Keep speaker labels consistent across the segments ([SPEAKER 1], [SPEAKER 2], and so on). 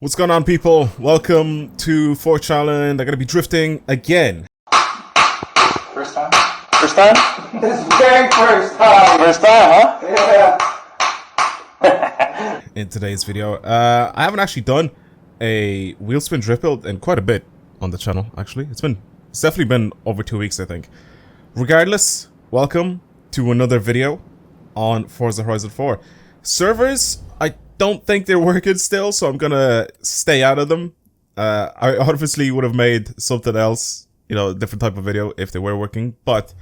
[SPEAKER 1] What's going on, people? Welcome to Forza Challenge. I'm gonna be drifting again.
[SPEAKER 2] First time?
[SPEAKER 3] First time?
[SPEAKER 2] This very first time!
[SPEAKER 3] First time, huh?
[SPEAKER 2] Yeah!
[SPEAKER 1] In today's video, I haven't actually done a Wheelspin drift build in quite a bit on the channel, actually. It's definitely been over 2 weeks, I think. Regardless, welcome to another video on Forza Horizon 4. Servers, I don't think they're working still, so I'm gonna stay out of them. I obviously would have made something else, you know, a different type of video if they were working, but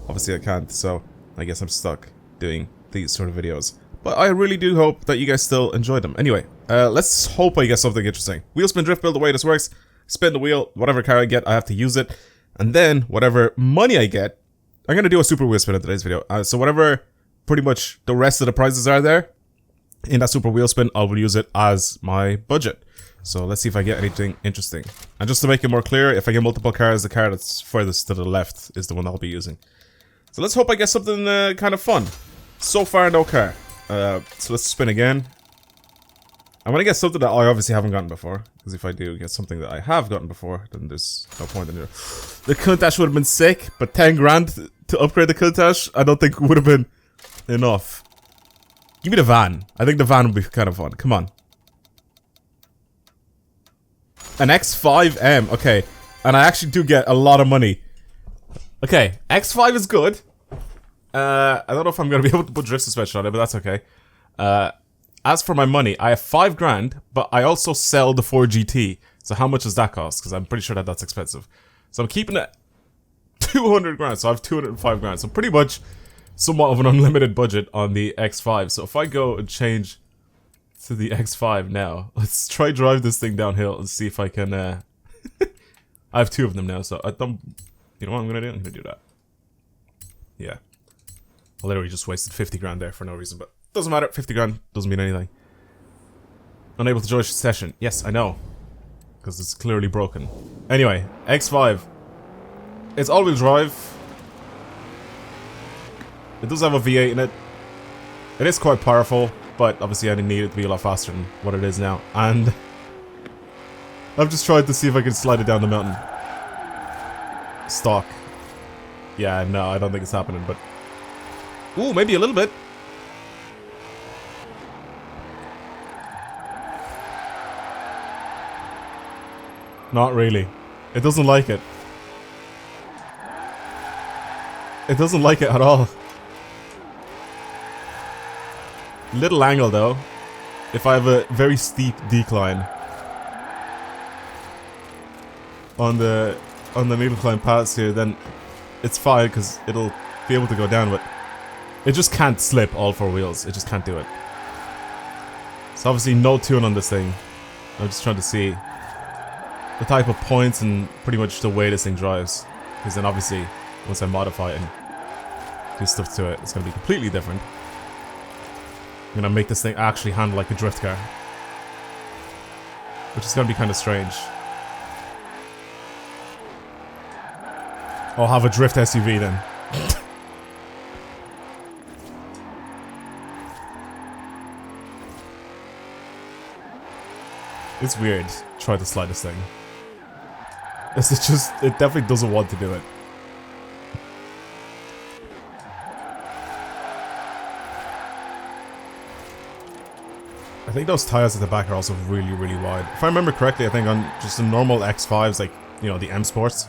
[SPEAKER 1] obviously I can't, so I guess I'm stuck doing these sort of videos. But I really do hope that you guys still enjoy them. Anyway, let's hope I get something interesting. Wheelspin drift build, the way this works, spin the wheel, whatever car I get, I have to use it, and then whatever money I get, I'm gonna do a super wheelspin in today's video. So whatever pretty much the rest of the prizes are there, in that super wheel spin, I will use it as my budget. So let's see if I get anything interesting. And just to make it more clear, if I get multiple cars, the car that's furthest to the left is the one I'll be using. So let's hope I get something kind of fun. So far, no car. So let's spin again. I'm gonna get something that I obviously haven't gotten before. Because if I do get something that I have gotten before, then there's no point in it. The Countach would have been sick, but 10 grand to upgrade the Countach, I don't think would have been enough. Give me the van. I think the van would be kind of fun. Come on. An X5 M. Okay. And I actually do get a lot of money. Okay. X5 is good. I don't know if I'm going to be able to put drift suspension on it, but that's okay. As for my money, I have 5 grand, but I also sell the 4GT. So how much does that cost? Because I'm pretty sure that that's expensive. So I'm keeping it 200 grand. So I have 205 grand. So pretty much somewhat of an unlimited budget on the X5. So if I go and change to the X5 now, let's try drive this thing downhill and see if I can, I have 2 of them now, so I don't, you know what I'm gonna do? I'm gonna do that. Yeah. I literally just wasted 50 grand there for no reason, but doesn't matter, 50 grand doesn't mean anything. Unable to join session. Yes, I know. Because it's clearly broken. Anyway, X5. It's all-wheel drive. It does have a V8 in it. It is quite powerful, but obviously I didn't need it to be a lot faster than what it is now. And I've just tried to see if I can slide it down the mountain. Stock. Yeah, no, I don't think it's happening, but... Ooh, maybe a little bit. Not really. It doesn't like it. It doesn't like it at all. Little angle though. If I have a very steep decline on the needle climb paths here, then it's fine because it'll be able to go down, but it just can't slip all 4 wheels. It just can't do it. So obviously no tune on this thing. I'm just trying to see the type of points and pretty much the way this thing drives. Because then obviously once I modify it and do stuff to it, it's going to be completely different. I'm gonna make this thing actually handle like a drift car. Which is gonna be kind of strange. I'll have a drift SUV then. It's weird, try to slide this thing. It definitely doesn't want to do it. I think those tires at the back are also really, really wide. If I remember correctly, I think on just the normal X5s, like, you know, the M Sports,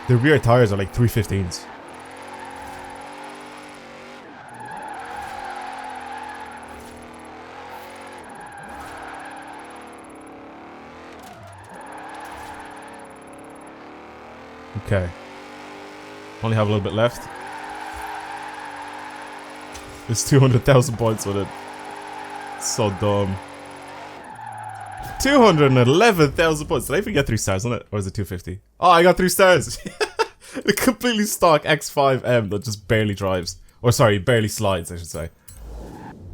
[SPEAKER 1] the rear tires are like 315s. Okay. Only have a little bit left. There's 200,000 points with it. So dumb. 211,000 points. Did I even get 3 stars on it? Or is it 250? Oh, I got 3 stars. The completely stock X5 M that just barely drives. Or sorry, barely slides, I should say.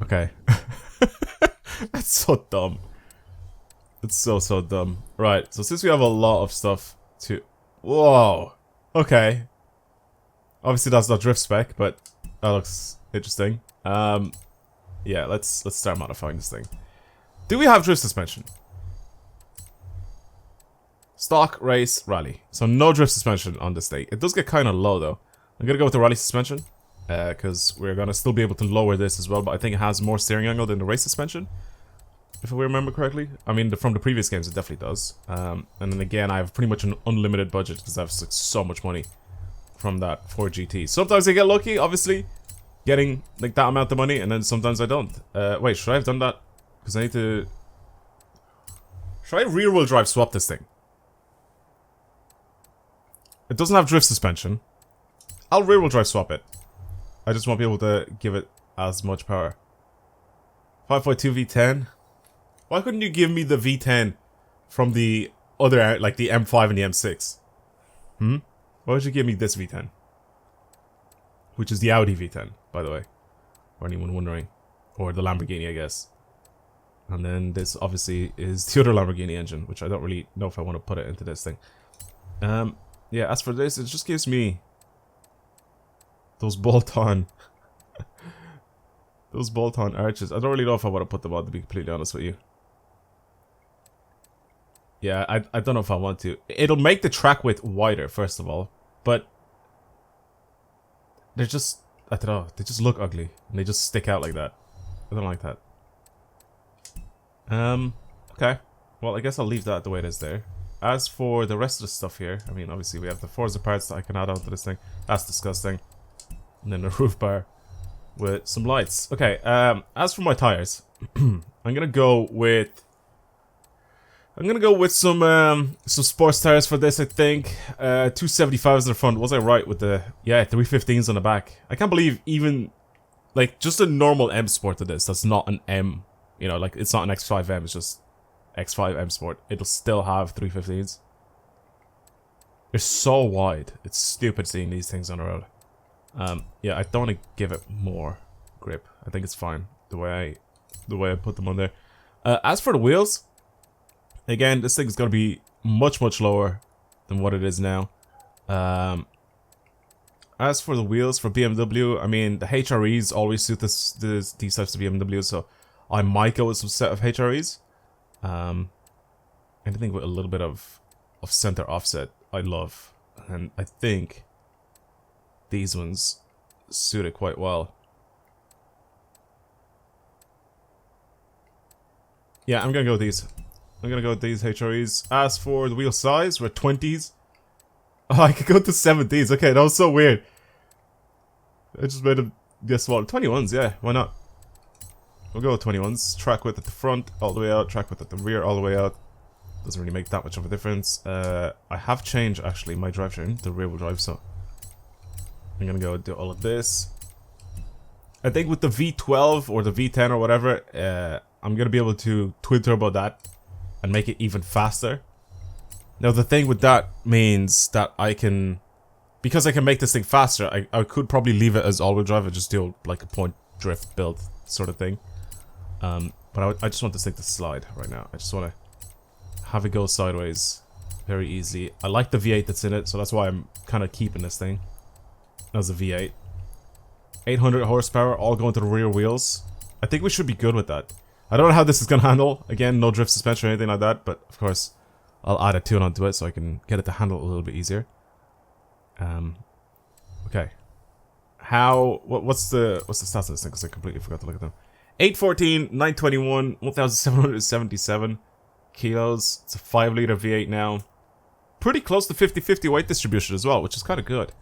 [SPEAKER 1] Okay. That's so dumb. It's so dumb. Right, so since we have a lot of stuff to... Whoa. Okay. Obviously that's not drift spec, but that looks interesting. Yeah, let's start modifying this thing. Do we have drift suspension? stock race rally. So no drift suspension on this thing. It does get kind of low though. I'm gonna go with the rally suspension because we're gonna still be able to lower this as well. But I think it has more steering angle than the race suspension, if we remember correctly. I mean, from the previous games, it definitely does. And then again, I have pretty much an unlimited budget because I have like, so much money from that Ford GT. Sometimes I get lucky, obviously, getting like that amount of money, and then sometimes I don't. Wait, should I have done that? Because I need to. Should I rear-wheel drive swap this thing? It doesn't have drift suspension. I'll rear-wheel drive swap it. I just won't be able to give it as much power. 5.2 V10. Why couldn't you give me the V10 from the other, like the M5 and the M6? Why would you give me this V10? Which is the Audi V10, by the way. For anyone wondering. Or the Lamborghini, I guess. And then this obviously is the other Lamborghini engine, which I don't really know if I want to put it into this thing. Yeah, as for this, it just gives me those bolt-on those bolt-on arches. I don't really know if I want to put them on, to be completely honest with you. Yeah, I don't know if I want to. It'll make the track width wider, first of all, but they're just, I don't know, they just look ugly and they just stick out like that. I don't like that. Okay. Well, I guess I'll leave that the way it is there. As for the rest of the stuff here, I mean, obviously we have the Forza parts that I can add onto this thing. That's disgusting. And then the roof bar with some lights. Okay, as for my tires, I'm gonna go with some sports tires for this, I think. 275s in the front. Was I right with the 315s on the back? I can't believe even like just a normal M Sport to this. That's not an M. You know, like it's not an X5 M. It's just X5 M Sport. It'll still have 315s. They're so wide. It's stupid seeing these things on the road. Yeah, I don't want to give it more grip. I think it's fine the way I put them on there. As for the wheels, again, this thing is going to be much lower than what it is now. As for the wheels for BMW, I mean, the HREs always suit these types of BMWs, so I might go with some set of HREs. Anything with a little bit of center offset, I love, and I think these ones suit it quite well. Yeah, I'm gonna go with these. I'm gonna go with these HREs. As for the wheel size, we're 20s. Oh, I could go to 17s. Okay, that was so weird. I just made them get smaller. 21s, yeah, why not? We'll go with 21s. Track width at the front, all the way out. Track width at the rear, all the way out. Doesn't really make that much of a difference. I have changed, actually, my drivetrain, the rear wheel drive, so I'm gonna go do all of this. I think with the V12 or the V10 or whatever, I'm gonna be able to twin turbo that and make it even faster. Now the thing with that means that I can, because I can make this thing faster, I could probably leave it as all-wheel drive and just do like a point drift build sort of thing. But I just want this thing to slide right now. I just want to have it go sideways very easily. I like the V8 that's in it, so that's why I'm kind of keeping this thing as a V8. 800 horsepower, all going to the rear wheels. I think we should be good with that. I don't know how this is going to handle. Again, no drift suspension or anything like that, but of course, I'll add a tune onto it so I can get it to handle a little bit easier. Okay. What's the stats on this thing? Because I completely forgot to look at them. 814, 921, 1,777 kilos. It's a 5-liter V8 now. Pretty close to 50-50 weight distribution as well, which is kind of good.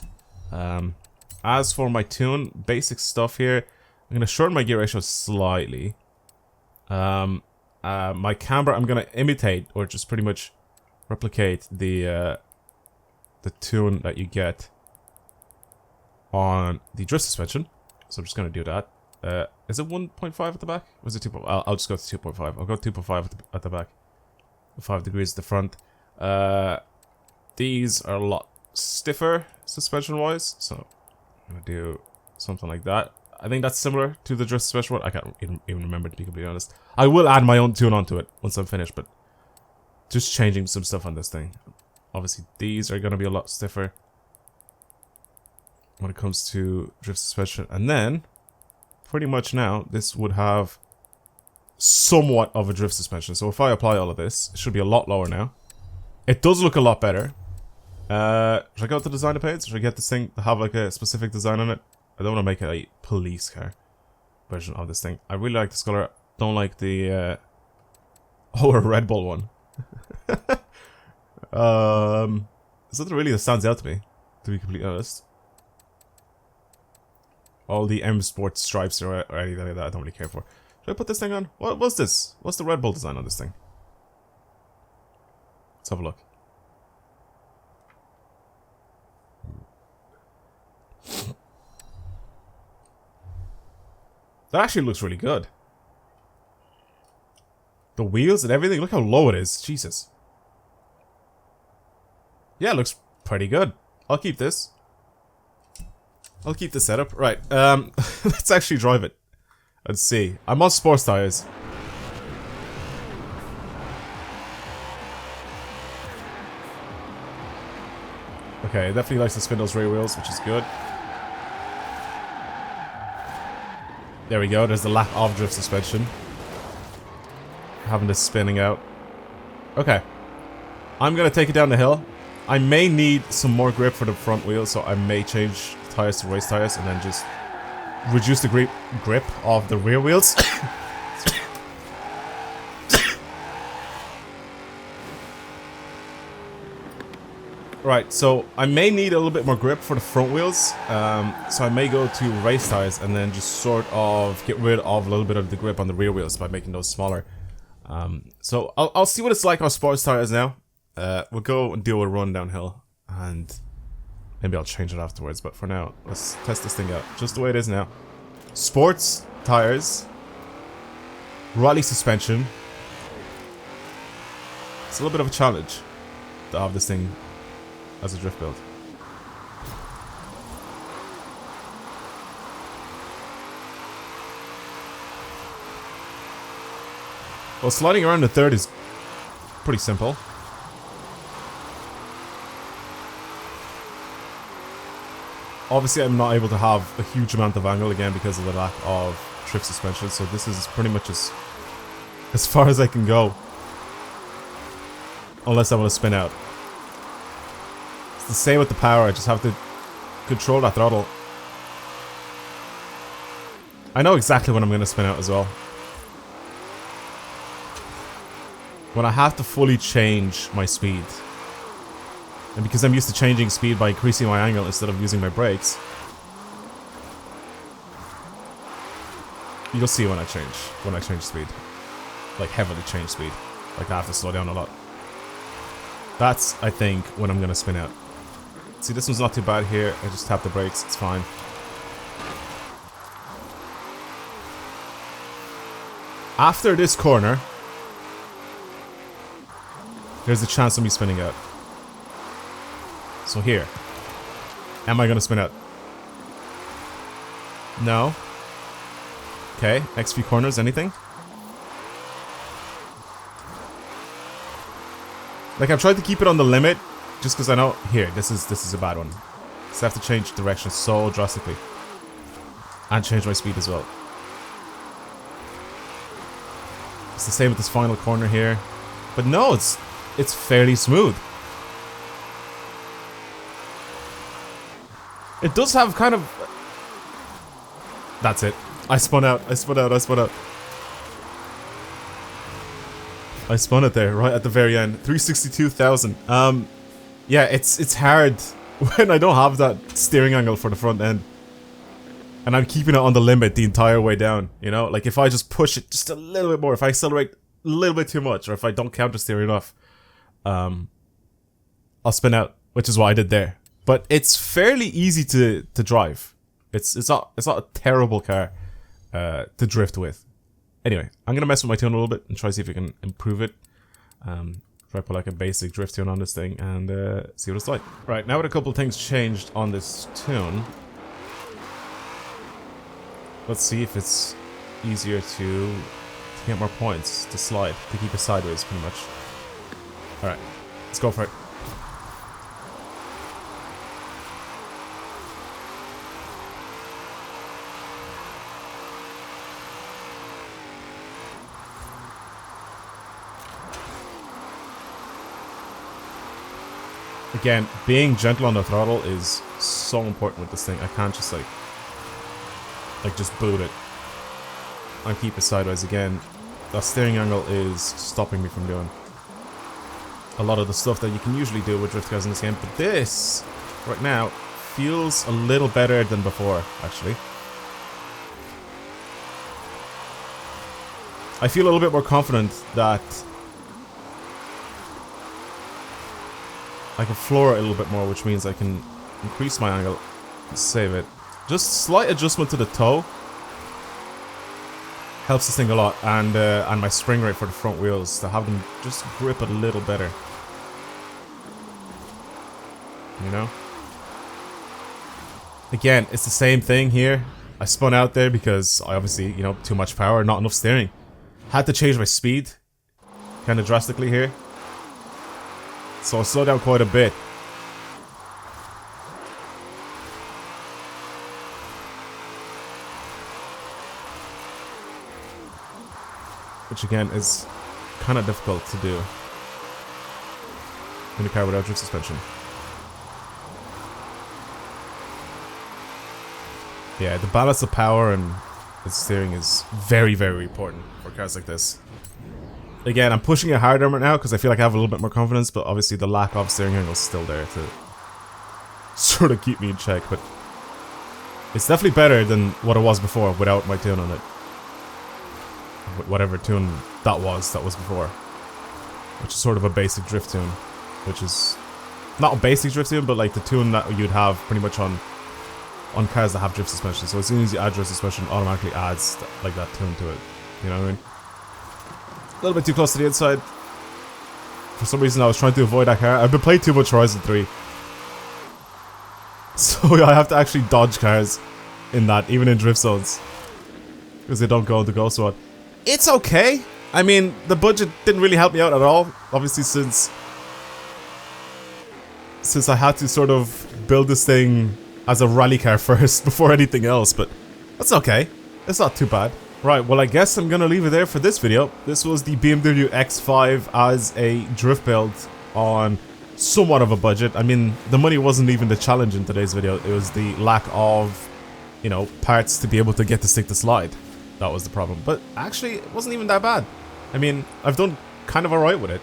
[SPEAKER 1] As for my tune, basic stuff here, I'm going to shorten my gear ratio slightly. My camber, I'm going to imitate, or just pretty much replicate the tune that you get on the drift suspension. So I'm just going to do that. Is it 1.5 at the back? Or is it 2.5? I'll just go to 2.5. I'll go 2.5 at the back. 5 degrees at the front. These are a lot stiffer suspension-wise, so I'm going to do something like that. I think that's similar to the drift suspension one. I can't even remember, to be completely honest. I will add my own tune onto it once I'm finished, but just changing some stuff on this thing. Obviously, these are going to be a lot stiffer when it comes to drift suspension. And then, pretty much now, this would have somewhat of a drift suspension. So if I apply all of this, it should be a lot lower now. It does look a lot better. Should I go to the designer page? Should I get this thing to have like a specific design on it? I don't want to make it a police car version of this thing. I really like this color. Don't like the oh, a Red Bull one. There's nothing really that stands out to me, to be completely honest. All the M Sports stripes or anything like that, I don't really care for. Should I put this thing on? What's this? What's the Red Bull design on this thing? Let's have a look. That actually looks really good. The wheels and everything, look how low it is. Jesus. Yeah, it looks pretty good. I'll keep this. I'll keep the setup. Right, let's actually drive it. Let's see. I'm on sports tires. Okay, it definitely likes to spin those rear wheels, which is good. There we go, there's the lack of drift suspension. Having this spinning out. Okay. I'm gonna take it down the hill. I may need some more grip for the front wheel, so I may change tires to race tires and then just reduce the grip of the rear wheels. Right, so I may need a little bit more grip for the front wheels, so I may go to race tires and then just sort of get rid of a little bit of the grip on the rear wheels by making those smaller. So I'll see what it's like on sports tires now. We'll go and do a run downhill, and maybe I'll change it afterwards, but for now, let's test this thing out, just the way it is now. Sports tires, rally suspension. It's a little bit of a challenge to have this thing as a drift build. Well, sliding around the third is pretty simple. Obviously, I'm not able to have a huge amount of angle again because of the lack of drift suspension, so this is pretty much as far as I can go. Unless I want to spin out. It's the same with the power, I just have to control that throttle. I know exactly when I'm going to spin out as well. When I have to fully change my speed. And because I'm used to changing speed by increasing my angle instead of using my brakes. You'll see when I change speed. Like heavily change speed. Like I have to slow down a lot. That's, I think, when I'm going to spin out. See, this one's not too bad here. I just tap the brakes, it's fine. After this corner, there's a chance of me spinning out. So here. Am I gonna spin out? No. Okay, next few corners, anything? Like, I've tried to keep it on the limit, just because I know... Here, this is a bad one. So I have to change direction so drastically. And change my speed as well. It's the same with this final corner here. But no, it's fairly smooth. It does have kind of... That's it. I spun out. I spun it there, right at the very end. 362,000. Yeah, it's hard when I don't have that steering angle for the front end. And I'm keeping it on the limit the entire way down, you know? Like, if I just push it just a little bit more, if I accelerate a little bit too much, or if I don't counter steer enough, I'll spin out, which is what I did there. But it's fairly easy to drive. It's not a terrible car to drift with. Anyway, I'm gonna mess with my tune a little bit and try to see if we can improve it. Try to put like a basic drift tune on this thing and see what it's like. Right, now with a couple things changed on this tune, let's see if it's easier to get more points to slide, to keep it sideways pretty much. Alright, let's go for it. Again, being gentle on the throttle is so important with this thing. I can't just like just boot it and keep it sideways. Again, that steering angle is stopping me from doing a lot of the stuff that you can usually do with drift cars in this game. But this, right now, feels a little better than before, actually. I feel a little bit more confident that I can floor it a little bit more, which means I can increase my angle, save it. Just slight adjustment to the toe helps this thing a lot, and my spring rate for the front wheels to have them just grip it a little better. You know? Again, it's the same thing here. I spun out there because I obviously, you know, too much power, not enough steering. Had to change my speed kind of drastically here. So I slowed down quite a bit. Which again is kind of difficult to do in a car without drift suspension. Yeah, the balance of power and the steering is very, very important for cars like this. Again, I'm pushing it harder right now because I feel like I have a little bit more confidence, but obviously the lack of steering angle is still there to sort of keep me in check. But it's definitely better than what it was before without my tune on it. Whatever tune that was before. Which is sort of a basic drift tune. Which is not a basic drift tune, but like the tune that you'd have pretty much on cars that have drift suspension. So as soon as you add drift suspension, it automatically adds like that tune to it. You know what I mean? A little bit too close to the inside. For some reason I was trying to avoid that car. I've been playing too much Horizon 3. So I have to actually dodge cars in that, even in drift zones. Because they don't go into ghost mode. It's okay. I mean, the budget didn't really help me out at all. Obviously since I had to sort of build this thing as a rally car first before anything else. But that's okay. It's not too bad. Right, well I guess I'm gonna leave it there for this video. This was the BMW X5 as a drift build on somewhat of a budget. I mean, the money wasn't even the challenge in today's video. It was the lack of, you know, parts to be able to get this thing to slide. That was the problem. But actually, it wasn't even that bad. I mean, I've done kind of alright with it,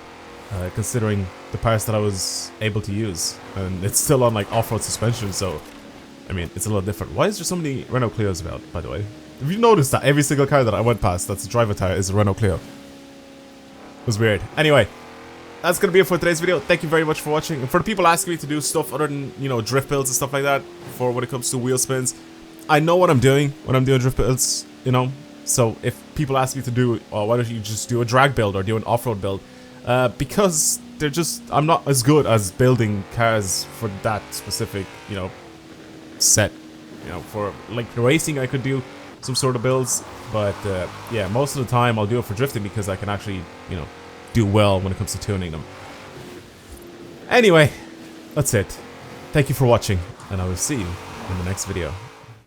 [SPEAKER 1] considering the parts that I was able to use. And it's still on like off-road suspension, so I mean, it's a little different. Why is there so many Renault Clios about, by the way? Have you noticed that every single car that I went past that's a driver tire is a Renault Clio? It was weird. Anyway, that's gonna be it for today's video. Thank you very much for watching. And for the people asking me to do stuff other than, you know, drift builds and stuff like that, for when it comes to wheel spins, I know what I'm doing when I'm doing drift builds, you know? So if people ask me to do, oh, why don't you just do a drag build or do an off-road build? Because they're just, I'm not as good as building cars for that specific, you know, set. You know, for like racing I could do some sort of builds, but yeah, most of the time I'll do it for drifting because I can actually, you know, do well when it comes to tuning them. Anyway, that's it. Thank you for watching, and I will see you in the next video.